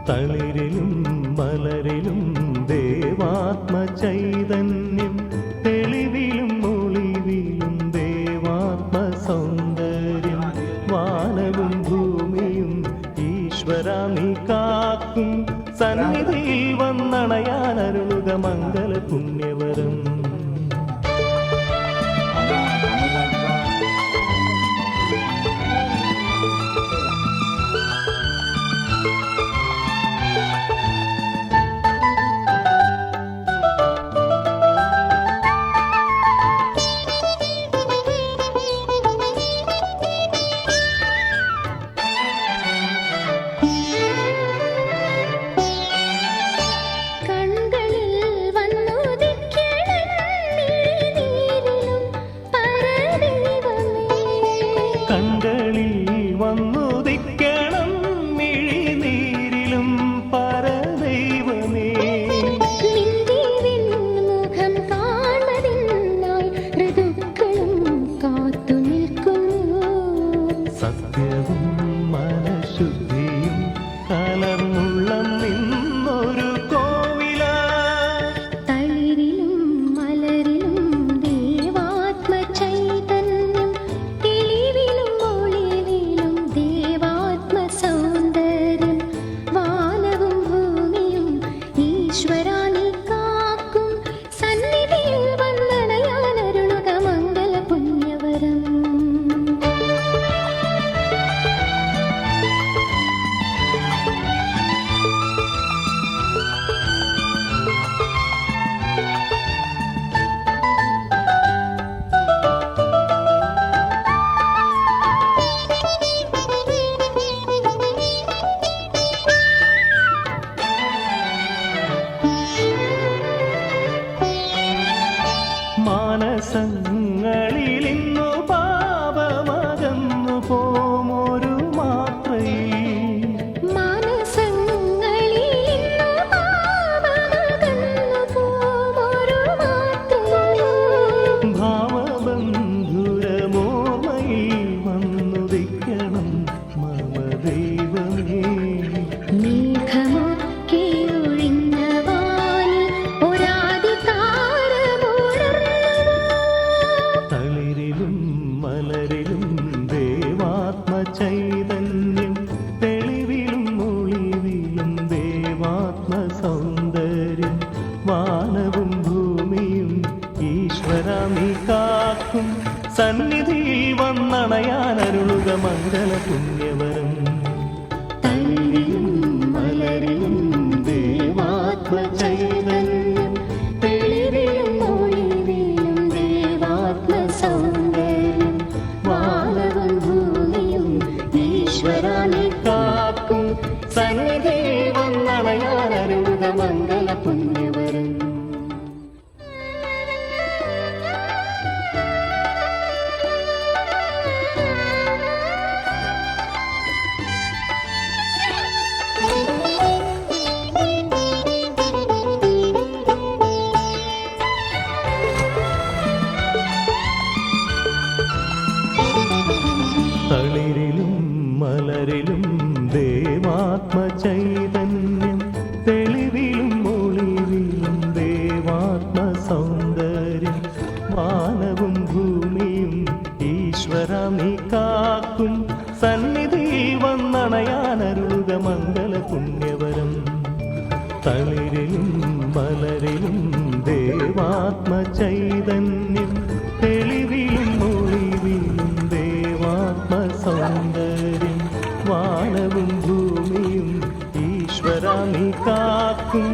തളിരിലും മലരിലും ദേവാത്മ ചൈതന്യം, തെളിവിലും ഒളിവിലും ദേവാത്മ സൗന്ദര്യം. വാനവും ഭൂമിയും ഈശ്വര നീ കാക്കും, സന്നിധിയിൽ വന്നണയാൻ അരുളുക മംഗള പുണ്യവരം. മാനസങ്ങളിലിന്നു പാപമകന്നു പോമൊരു മാത്രയിൽ, മാനസങ്ങളിലിന്നു പാപമകന്നു പോമൊരു മാത്രയിൽ, ഭാവബന്ധുരമോമയിൽ വന്നുദിക്കണം മമ ദൈവമേ. മേഘമൊക്കെ ഒഴിഞ്ഞ വാനിൽ തളിരിലും മലരിലും ദേവാത്മ ചൈതന്യം, തെളിവിലും ഒളിവിലും ദേവാത്മ സൗന്ദര്യം. വാനവും ഭൂമിയും ഈശ്വര നീ കാക്കും, സന്നിധിയിൽ വന്നണയാൻ അരുളുക മംഗള പുണ്യവരം. തളിരിലും മലരിലും ദേവാത്മ ചൈതന്യം, തെളിവിലും ഒളിവിലും ദേവാത്മ സൗന്ദര്യം. വാനവും ഭൂമിയും ഈശ്വര നീ കാക്കും, സന്നിധിയിൽ വന്നണയാൻ അരുളുക മംഗള പുണ്യവരം. തളിരിലും മലരിലും ദേവാത്മ ചൈതന്യം, തെളിവിലും ഒളിവിലും ദേവാത്മ സൗന്ദര്യം. വാനവും ഭൂമിയും ഈശ്വര നീ കാക്കും, സന്നിധിയിൽ വന്നണയാൻ അരുളുക മംഗള പുണ്യവരം. തളിരിലും മലരിലും ദേവാത്മ ചൈതന്യം, തെളിവിലും ഒളിവിലും ദേവാത്മ സൗന്ദര്യം. വാനവും ഭൂമിയും ഈശ്വര നീ കാക്കും,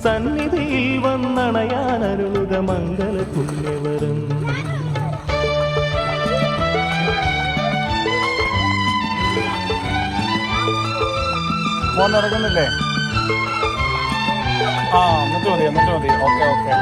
സന്നിധിയിൽ വന്നണയാൻ അരുളുക മംഗള പുണ്യവരം. ഫോൺ ഇറങ്ങുന്നില്ലേ? എന്നിട്ട് മതി. ഓക്കെ.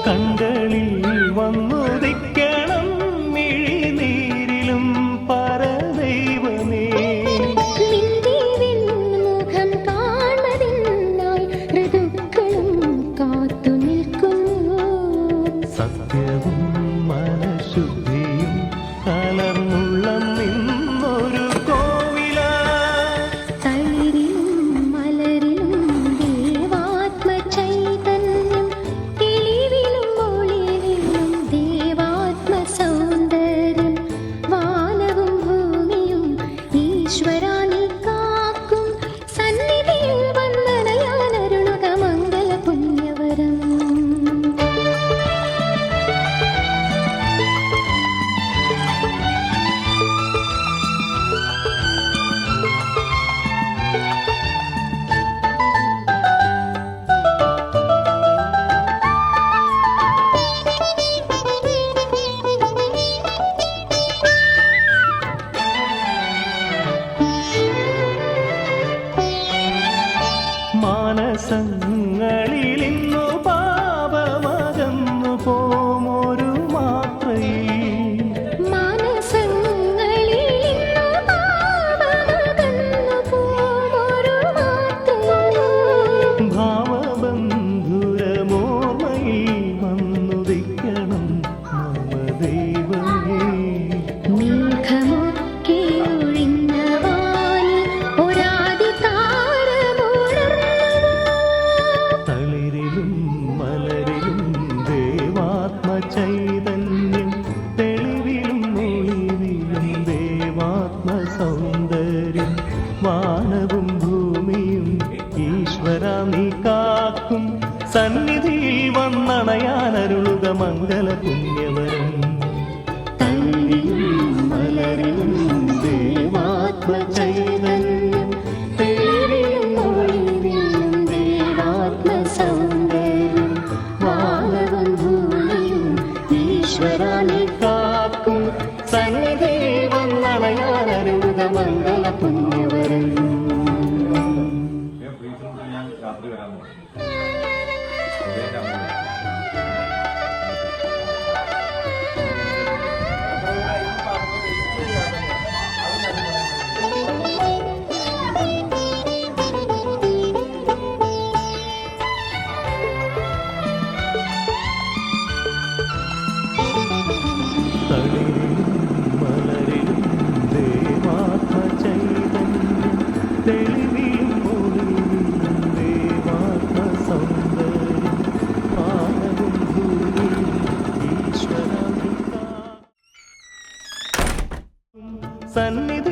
കണ്ണുകളിൽ വന്നുദിക്കണം മിഴി മലരിലും ദേവാത്മ ചൈതന്യം തെളിവിലും ഒളിവിലും ദേവാത്മ സൗന്ദര്യം വാനവും ഭൂമിയും ഈശ്വരനെ കാക്കും സന്നിധേവം നണയാനരുത മംഗള പുണ്യവരം. രാത്രി വരാൻ തളിരിലും മലരിലും ദേവാത്മ ചൈതന്യം തെളിവിലും ഒളിവിലും ദേവാത്മ സൗന്ദര്യം വാനവും ഭൂമിയും ഈശ്വരനെ കാക്കും സന്നിധി